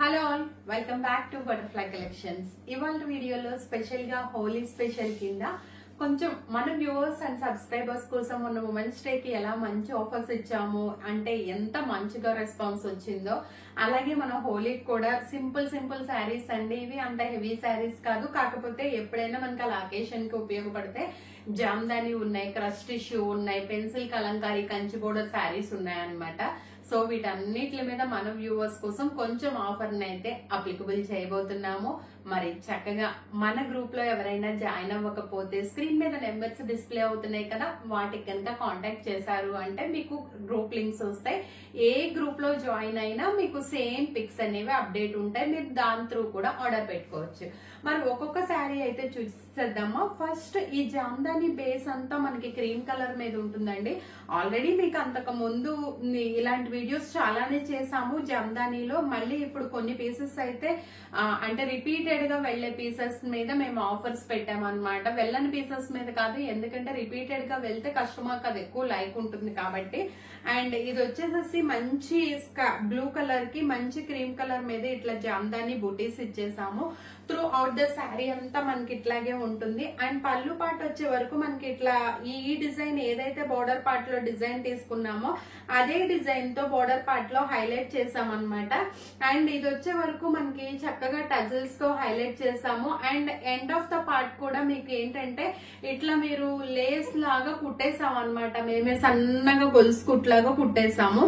Hello all, welcome back to butterfly collections. ఇవాళ వీడియోలో special గా హోలీ స్పెషల్ కింద కొంచెం మన వ్యూవర్స్ అండ్ సబ్స్క్రైబర్స్ కోసం మొన్న ఉమెన్స్ డే కి ఎలా మంచి ఆఫర్స్ ఇచ్చాము అంటే ఎంత మంచిగా రెస్పాన్స్ వచ్చిందో, అలాగే మన హోలీకి కూడా సింపుల్ శారీస్ అండి. ఇవి అంత హెవీ శారీస్ కాదు, కాకపోతే ఎప్పుడైనా మనకి అలా అకేషన్ కి ఉపయోగపడితే జామ్దాని ఉన్నాయి, క్రష్ టిష్యూ ఉన్నాయి, పెన్సిల్ కలంకారీ కంచి బోర్డర్ శారీస్ ఉన్నాయి అన్నమాట. సో వీటన్నిటి మీద మన వ్యూవర్స్ కోసం కొంచెం ఆఫర్ అయితే అప్లికబుల్ చేయబోతున్నాము. మరి చక్కగా మన గ్రూప్ లో ఎవరైనా జాయిన్ అవ్వకపోతే స్క్రీన్ మీద నెంబర్స్ డిస్ప్లే అవుతున్నాయి కదా, వాటికి కనుక కాంటాక్ట్ చేశారు అంటే మీకు గ్రూప్ లింక్స్ వస్తాయి. ఏ గ్రూప్ లో జాయిన్ అయినా మీకు సేమ్ పిక్స్ అనేవి అప్డేట్ ఉంటాయి, మీరు దాని త్రూ కూడా ఆర్డర్ పెట్టుకోవచ్చు. మరి ఒక్కొక్క శారీ అయితే చూసేద్దామా. ఫస్ట్ ఈ జామ్దాని బేస్ అంతా మనకి క్రీమ్ కలర్ మీద ఉంటుందండి. ఆల్రెడీ మీకు అంతకు ముందు ఇలాంటి వీడియోస్ చాలానే చేసాము జామ్దానిలో. మళ్ళీ ఇప్పుడు కొన్ని పీసెస్ అయితే అంటే రిపీటెడ్ గా వెళ్లే పీసెస్ మీద మేము ఆఫర్స్ పెట్టామన్నమాట. వెళ్ళని పీసెస్ మీద కాదు, ఎందుకంటే రిపీటెడ్ గా వెళ్తే కస్టమర్ అది ఎక్కువ లైక్ ఉంటుంది కాబట్టి. అండ్ ఇది వచ్చేసేసి మంచి బ్లూ కలర్ కి మంచి క్రీమ్ కలర్ మీద ఇట్లా జామ్దాని బూటీస్ ఇచ్చేసాము. త్రూ అవుట్ ద శారీ అంతా మనకి ఇట్లాగే ఉంటుంది. అండ్ పళ్ళు పార్ట్ వచ్చే వరకు మనకి ఇట్లా ఈ డిజైన్ ఏదైతే బోర్డర్ పార్ట్ లో డిజైన్ తీసుకున్నామో అదే డిజైన్ తో బోర్డర్ పార్ట్ లో హైలైట్ చేసామన్నమాట. అండ్ ఇది వచ్చే వరకు మనకి చక్కగా టజిల్స్ తో హైలైట్ చేసాము. And end of the part కూడా మీకు ఏంటంటే ఇట్లా మీరు లేస్ లాగా కుట్టేసాం అనమాట. మేమే సన్నగా గొలుసు కుట్లాగా కుట్టేసాము.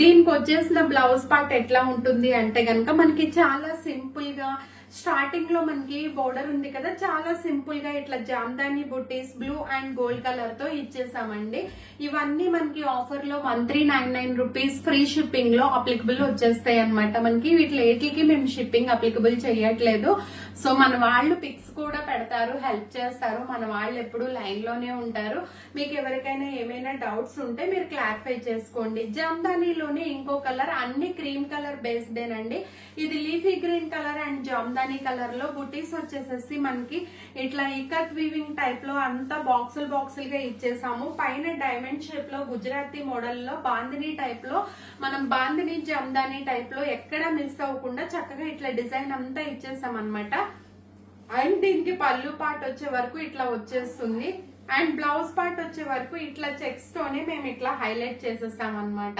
దీనికి వచ్చేసిన బ్లౌజ్ పార్ట్ ఎట్లా ఉంటుంది అంటే గనక మనకి చాలా సింపుల్ గా స్టార్టింగ్ లో మనకి బోర్డర్ ఉంది కదా, చాలా సింపుల్ గా ఇట్లా జామ్దాని బుట్టీస్ బ్లూ అండ్ గోల్డ్ కలర్ తో ఇచ్చేసామండి. ఇవన్నీ మనకి ఆఫర్ లో 1399 రూపీస్ ఫ్రీ షిప్పింగ్ లో అప్లికబుల్ వచ్చేస్తాయి అనమాట. మనకి వీటికి మేము షిప్పింగ్ అప్లికబుల్ చేయట్లేదు. సో మన వాళ్ళు పిక్స్ కూడా పెడతారు, హెల్ప్ చేస్తారు. మన వాళ్ళు ఎప్పుడు లైన్ లోనే ఉంటారు. మీకు ఎవరికైనా ఏమైనా డౌట్స్ ఉంటే మీరు క్లారిఫై చేసుకోండి. జామ్దానిలోనే ఇంకో కలర్, అన్ని క్రీమ్ కలర్ బేస్డేనండి. ఇది leafy green colour and jamdani colour లో బుటీస్ వచ్చేసేసి మనకి ఇట్లా ఇకత్ వీవింగ్ టైప్ లో అంతా బాక్సులు గా ఇచ్చేసాము. పైన డైమండ్ షేప్ లో గుజరాతీ మోడల్ లో బాందిని టైప్ లో మనం బాందిని జామ్దాని టైప్ లో ఎక్కడ మిస్ అవ్వకుండా చక్కగా ఇట్లా డిజైన్ అంతా ఇచ్చేసాం అనమాట. అండ్ దీనికి పళ్ళు పార్ట్ వచ్చే వరకు ఇట్లా వచ్చేస్తుంది. అండ్ బ్లౌజ్ పార్ట్ వచ్చే వరకు ఇట్లా చెక్స్ తోనే మేము ఇట్లా హైలైట్ చేసేసాం అనమాట.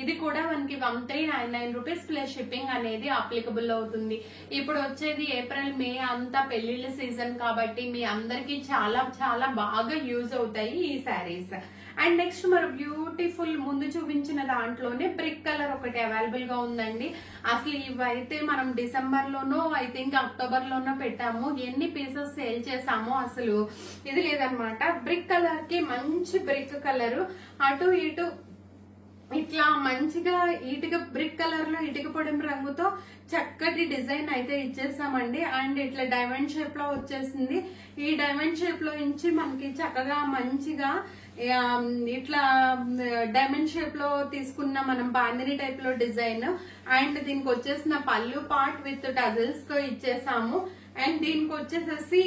ఇది కూడా మనకి 1399 రూపీస్ ప్లస్ షిప్పింగ్ అనేది అప్లికబుల్ అవుతుంది. ఇప్పుడు వచ్చేది ఏప్రిల్ మే అంతా పెళ్లిళ్ళ సీజన్ కాబట్టి మీ అందరికి చాలా బాగా యూజ్ అవుతాయి ఈ శారీస్. అండ్ నెక్స్ట్ మరి బ్యూటిఫుల్ ముందు చూపించిన దాంట్లోనే బ్రిక్ కలర్ ఒకటి అవైలబుల్ గా ఉందండి. అసలు ఇవైతే మనం డిసెంబర్ లోనో ఐ థింక్ అక్టోబర్ లోనో పెట్టాము. ఎన్ని పీసెస్ సేల్ చేసామో అసలు ఇది లేదనమాట. బ్రిక్ కలర్ కి మంచి బ్రిక్ కలర్, అటు ఇటు ఇట్లా మంచిగా ఇటుక బ్రిక్ కలర్ లో ఇటుక పొడిం రంగుతో చక్కటి డిజైన్ అయితే ఇచ్చేసామండి. అండ్ ఇట్లా డైమండ్ షేప్ లో వచ్చేసింది. ఈ డైమండ్ షేప్ లో నుంచి మనకి చక్కగా మంచిగా ఇట్లా డైమండ్ షేప్ లో తీసుకున్న మనం బాందిని టైప్ లో డిజైన్. అండ్ దీనికి వచ్చేసిన పళ్ళు పార్ట్ విత్ టజిల్స్ తో ఇచ్చేసాము. అండ్ దీనికి వచ్చేసేసి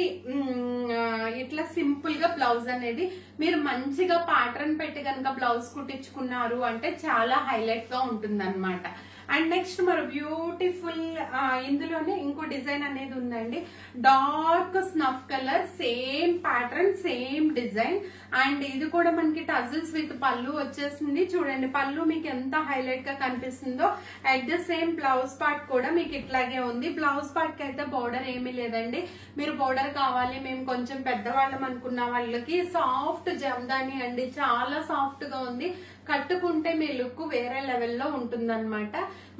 ఇట్లా సింపుల్ గా బ్లౌజ్ అనేది మీరు మంచిగా ప్యాటర్న్ పెట్టి కనుక బ్లౌజ్ కుట్టించుకున్నారు అంటే చాలా హైలైట్ గా ఉంటుంది అనమాట. అండ్ నెక్స్ట్ మరి బ్యూటిఫుల్ ఇందులోనే ఇంకో డిజైన్ అనేది ఉందండి. Dark snuff colour, same pattern same design. And ఇది కూడా మనకి టజిల్స్ విత్ పళ్ళు వచ్చేసింది. చూడండి పళ్ళు మీకు ఎంత హైలైట్ గా కనిపిస్తుందో. At the same blouse part కూడా మీకు ఇట్లాగే ఉంది. బ్లౌజ్ పార్ట్ కి అయితే బోర్డర్ ఏమీ లేదండి. మీరు బోర్డర్ కావాలి మేము కొంచెం పెద్దవాళ్ళం అనుకున్న వాళ్ళకి సాఫ్ట్ జామ్దాని అండి, చాలా సాఫ్ట్ గా ఉంది. కట్టుకుంటే మీ లుక్ వేరే లెవెల్లో ఉంటుందన్నమాట.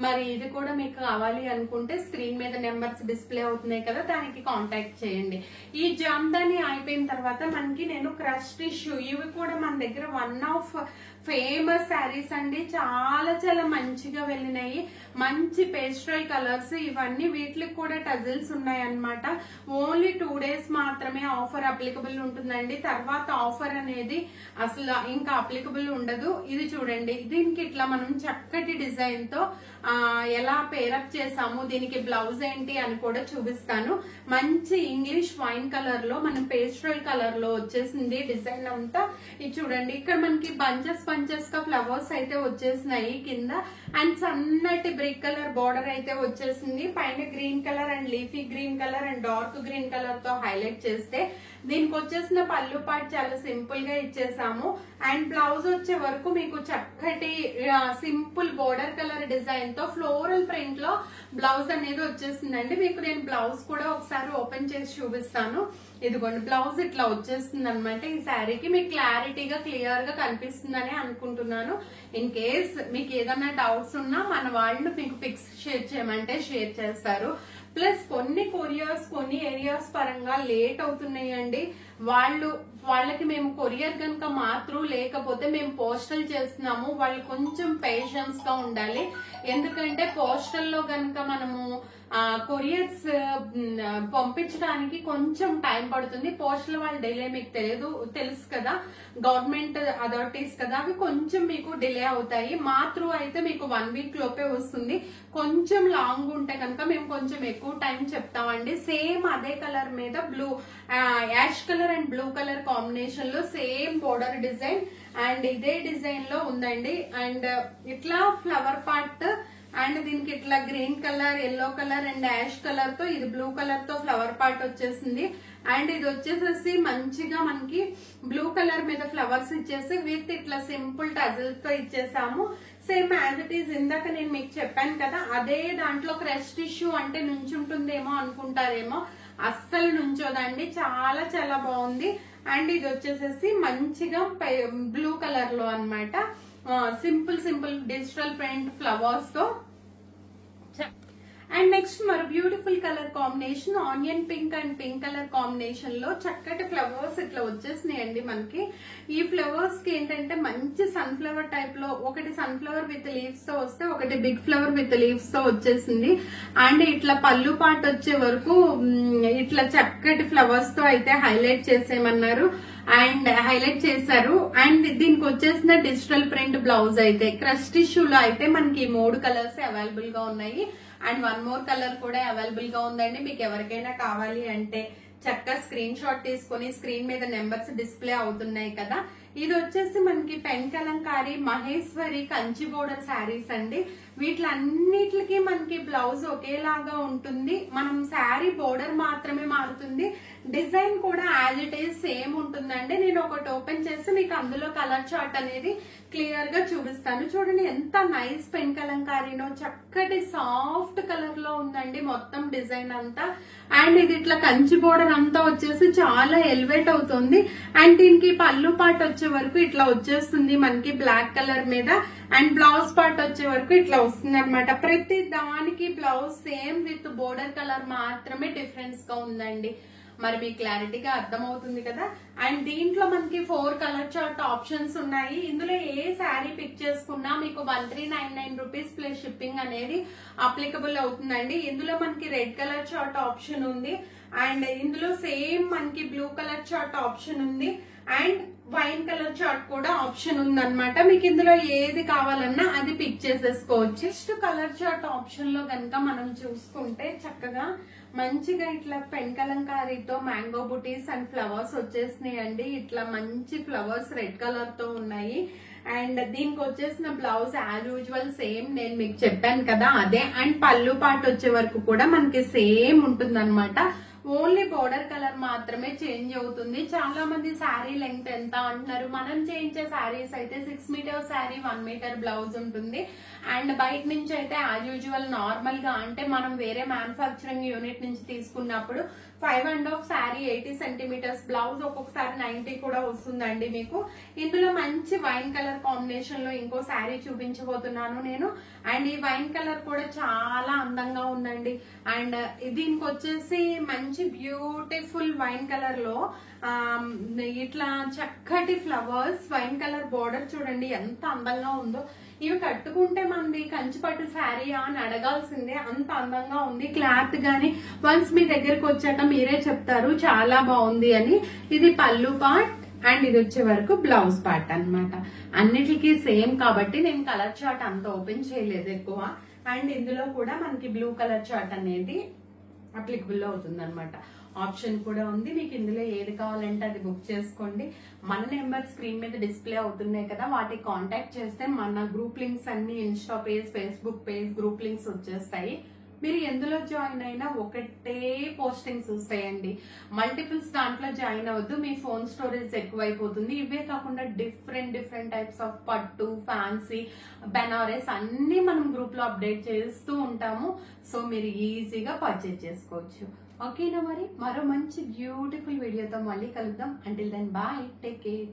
మరి ఇది కూడా మీకు కావాలి అనుకుంటే స్క్రీన్ మీద నెంబర్స్ డిస్ప్లే అవుతున్నాయి కదా, దానికి కాంటాక్ట్ చేయండి. ఈ జామ్దాని అయిపోయిన తర్వాత మనకి నేను క్రష్ టిష్యూ, ఇవి కూడా మన దగ్గర వన్ ఆఫ్ ఫేమస్ శారీస్ అండి. చాలా మంచిగా వెళ్ళినాయి. మంచి పేస్ట్రల్ కలర్స్ ఇవన్నీ. వీటికి కూడా టజిల్స్ ఉన్నాయి అనమాట. ఓన్లీ 2 days మాత్రమే ఆఫర్ అప్లికబుల్ ఉంటుందండి. తర్వాత ఆఫర్ అనేది అసలు ఇంకా అప్లికబుల్ ఉండదు. ఇది చూడండి, దీనికి ఇట్లా మనం చక్కటి డిజైన్ తో ఎలా పేరప్ చేసాము, దీనికి బ్లౌజ్ ఏంటి అని కూడా చూపిస్తాను. మంచి ఇంగ్లీష్ వైన్ కలర్ లో మనం పేస్ట్రల్ కలర్ లో వచ్చేసింది డిజైన్ అంతా. ఇది చూడండి, ఇక్కడ మనకి బంచెస్ బంచెస్ గా ఫ్లవర్స్ అయితే వచ్చేసినాయి కింద. అండ్ సన్నటి బ్రిక్ కలర్ బార్డర్ అయితే వచ్చేసింది. పైన green colour and leafy green colour and dark green colour తో హైలైట్ చేస్తే, దీనికి వచ్చేసిన పళ్ళు పార్ట్ చాలా సింపుల్ గా ఇచ్చేసాము. అండ్ బ్లౌజ్ వచ్చే వరకు మీకు చక్కటి సింపుల్ బోర్డర్ కలర్ డిజైన్ తో ఫ్లోరల్ ప్రింట్ లో బ్లౌజ్ అనేది వచ్చేసిందండి. మీకు నేను బ్లౌజ్ కూడా ఒకసారి ఓపెన్ చేసి చూపిస్తాను. ఇదిగోండి, బ్లౌజ్ ఇట్లా వచ్చేస్తుంది అనమాట. ఈ శారీకి మీకు క్లారిటీగా క్లియర్ గా కనిపిస్తుందని అనుకుంటున్నాను. ఇన్ కేస్ మీకు ఏదైనా డౌట్స్ ఉన్నా మన వాళ్ళు మీకు పిక్స్ షేర్ చేయమంటే షేర్ చేస్తారు. ప్లస్ కొన్ని కొరియర్స్ కొన్ని ఏరియాస్ పరంగా లేట్ అవుతున్నాయండి. వాళ్ళకి మేము కొరియర్ కనుక మాత్రం లేకపోతే మేము పోస్టల్ చేస్తున్నాము. వాళ్ళు కొంచెం పేషెన్స్ గా ఉండాలి. ఎందుకంటే పోస్టల్ లో కనుక మనము కొరియర్స్ పంపించడానికి కొంచెం టైం పడుతుంది. పోస్టల్ వాళ్ళ డిలే మీకు తెలుసు కదా, గవర్నమెంట్ అథారిటీస్ కదా, అవి కొంచెం మీకు డిలే అవుతాయి. మాత్రం అయితే మీకు 1 వీక్ లోపే వస్తుంది. కొంచెం లాంగ్ ఉంటే కనుక మేము కొంచెం ఎక్కువ టైం చెప్తామండి. సేమ్ అదే కలర్ మీద blue ash colour and blue colour combination లో సేమ్ బోర్డర్ డిజైన్ అండ్ ఇదే డిజైన్ లో ఉందండి. అండ్ ఇట్లా ఫ్లవర్ పార్ట్ అండ్ దీనికి ఇట్లా green colour, yellow colour and ash colour తో, ఇది బ్లూ కలర్ తో ఫ్లవర్ పార్ట్ వచ్చేసింది. అండ్ ఇది వచ్చేసేసి మంచిగా మనకి బ్లూ కలర్ మీద ఫ్లవర్స్ ఇచ్చేసి విత్ ఇట్లా సింపుల్ టజల్స్ తో ఇచ్చేసాము. సేమ్ యాజ్ ఇట్ ఈస్ ఇందాక నేను మీకు చెప్పాను కదా, అదే దాంట్లో క్రష్ టిష్యూ అంటే నుంచుంటుందేమో అనుకుంటారేమో, అస్సలు నుంచోదండి. చాలా చాలా బాగుంది. అండ్ ఇది వచ్చేసేసి మంచిగా బ్లూ కలర్ లో అన్నమాట. సింపుల్ డిజిటల్ ప్రింట్ ఫ్లవర్స్ తో. అండ్ నెక్స్ట్ మరో beautiful colour combination onion pink and pink colour combination లో చక్కటి ఫ్లవర్స్ ఇట్లా వచ్చేసినాయండి మనకి. ఈ ఫ్లవర్స్ కి ఏంటంటే మంచి సన్ఫ్లవర్ టైప్ లో, ఒకటి సన్ఫ్లవర్ విత్ లీవ్స్ తో వస్తే ఒకటి బిగ్ ఫ్లవర్ విత్ లీవ్స్ తో వచ్చేసింది. అండ్ ఇట్లా పళ్ళు పార్ట్ వచ్చే వరకు ఇట్లా చక్కటి ఫ్లవర్స్ తో అయితే హైలైట్ చేసేయమన్నారు అండ్ హైలైట్ చేశారు. అండ్ దీనికి వచ్చేసిన డిజిటల్ ప్రింట్ బ్లౌజ్ అయితే క్రష్ టిష్యూలో అయితే మనకి 3 కలర్స్ అవైలబుల్ గా ఉన్నాయి. అండ్ 1 మోర్ కలర్ కూడా అవైలబుల్ గా ఉందండి. మీకు ఎవరికైనా కావాలి అంటే చక్కగా స్క్రీన్ షాట్ తీసుకుని, స్క్రీన్ మీద నెంబర్స్ డిస్ప్లే అవుతున్నాయి కదా. ఇది వచ్చేసి మనకి పెన్ కలంకారీ మహేశ్వరి కంచి బోర్డర్ శారీస్ అండి. వీటిలన్నిటికి మనకి బ్లౌజ్ ఒకేలాగా ఉంటుంది. మనం శారీ బోర్డర్ మాత్రమే మారుతుంది. డిజైన్ కూడా యాజ్ ఇట్ ఈస్ సేమ్ ఉంటుందండి. నేను ఒకటి ఓపెన్ చేసి మీకు అందులో కలర్ చార్ట్ అనేది క్లియర్ గా చూపిస్తాను. చూడండి ఎంత నైస్ పెన్ కలంకారీనో, చక్కటి సాఫ్ట్ కలర్ లో ఉందండి మొత్తం డిజైన్ అంతా. అండ్ ఇది ఇట్లా కంచి బోర్డర్ అంతా వచ్చేసి చాలా ఎలివేట్ అవుతుంది. అండ్ దీనికి పళ్ళు పార్ట్ వచ్చే వరకు ఇట్లా వచ్చేస్తుంది మనకి బ్లాక్ కలర్ మీద. అండ్ బ్లౌజ్ పార్ట్ వచ్చే వరకు ఇట్లా వస్తుంది అనమాట. ప్రతి దానికి blouse same with border colour మాత్రమే డిఫరెన్స్ గా ఉందండి. మరి మీకు క్లారిటీగా అర్థమవుతుంది కదా. అండ్ దీంట్లో మనకి 4 కలర్ చార్ట్ ఆప్షన్స్ ఉన్నాయి. ఇందులో ఏ శారీ పిక్ చేసుకున్నా మీకు 1399 రూపీస్ ప్లస్ షిప్పింగ్ అనేది అప్లికబుల్ అవుతుందండి. ఇందులో మనకి రెడ్ కలర్ చార్ట్ ఆప్షన్ ఉంది. అండ్ ఇందులో సేమ్ మనకి బ్లూ కలర్ చార్ట్ ఆప్షన్ ఉంది. అండ్ వైన్ కలర్ చార్ట్ కూడా ఆప్షన్ ఉందన్నమాట. మీకు ఇందులో ఏది కావాలన్నా అది పిక్ చేసేసుకోవచ్చు. నెక్స్ట్ కలర్ చార్ట్ ఆప్షన్ లో కనుక మనం చూసుకుంటే చక్కగా మంచిగా ఇట్లా pen కలంకారీతో mango buttis and flowers వచ్చేసినాయండి. ఇట్లా మంచి ఫ్లవర్స్ రెడ్ కలర్ తో ఉన్నాయి. అండ్ దీనికి వచ్చేసిన బ్లౌజ్ యాజ్ యూజువల్ సేమ్ నేను మీకు చెప్పాను కదా అదే. అండ్ పళ్ళు పార్ట్ వచ్చే వరకు కూడా మనకి సేమ్ ఉంటుంది అనమాట. ఓన్లీ బోర్డర్ కలర్ మాత్రమే చేంజ్ అవుతుంది. చాలా మంది శారీ లెంగ్త్ ఎంత అంటున్నారు. మనం చేయించే శారీస్ అయితే 6 మీటర్ శారీ 1 మీటర్ బ్లౌజ్ ఉంటుంది. అండ్ బయట నుంచి అయితే యాజ్ యూజువల్ నార్మల్ గా అంటే మనం వేరే మ్యానుఫాక్చరింగ్ యూనిట్ నుంచి తీసుకున్నప్పుడు 5.5 శారీ 80 సెంటీమీటర్స్, బ్లౌజ్ ఒక్కొక్కసారి 90 కూడా వస్తుందండి మీకు. ఇందులో మంచి వైన్ కలర్ కాంబినేషన్ లో ఇంకో శారీ చూపించబోతున్నాను నేను. అండ్ ఈ వైన్ కలర్ కూడా చాలా అందంగా ఉందండి. అండ్ దీనికి వచ్చేసి మంచి బ్యూటిఫుల్ వైన్ కలర్ లో ఇట్లా చక్కటి ఫ్లవర్స్, వైన్ కలర్ బోర్డర్ చూడండి ఎంత అందంగా ఉందో. ఇవి కట్టుకుంటే మనది కంచిపట్టు శారీ అని అడగాల్సిందే, అంత అందంగా ఉంది. క్లాత్ గానీ వన్స్ మీ దగ్గరకు వచ్చాక మీరే చెప్తారు చాలా బాగుంది అని. ఇది పళ్ళు పార్ట్ అండ్ ఇది వచ్చే వరకు బ్లౌజ్ పార్ట్ అన్నమాట. అన్నిటికీ సేమ్ కాబట్టి నేను కలర్ చార్ట్ అంత ఓపెన్ చేయలేదు ఎక్కువ. అండ్ ఇందులో కూడా మనకి బ్లూ కలర్ చార్ట్ అనేది అప్లికబుల్ అవుతుంది అనమాట. ఆప్షన్ కూడా ఉంది. మీకు ఇందులో ఏది కావాలంటే అది బుక్ చేసుకోండి. మన నెంబర్ స్క్రీన్ మీద డిస్ప్లే అవుతున్నాయి కదా, వాటికి కాంటాక్ట్ చేస్తే మన గ్రూప్ లింక్స్ అన్ని Insta page, Facebook page, group links వచ్చేస్తాయి. మీరు ఎందులో జాయిన్ అయినా ఒకటే పోస్టింగ్స్ వస్తాయండి. మల్టిపుల్స్ దాంట్లో జాయిన్ అవ్వద్దు, మీ ఫోన్ స్టోరేజ్ ఎక్కువైపోతుంది. ఇవే కాకుండా డిఫరెంట్ టైప్స్ ఆఫ్ పట్టు, ఫ్యాన్సీ, బెనారస్ అన్ని మనం గ్రూప్ లో అప్డేట్ చేస్తూ ఉంటాము. సో మీరు ఈజీగా పర్చేజ్ చేసుకోవచ్చు. ఓకేనా, మరి మరో మంచి బ్యూటిఫుల్ వీడియోతో మళ్ళీ కలుద్దాం. Until then bye, take care.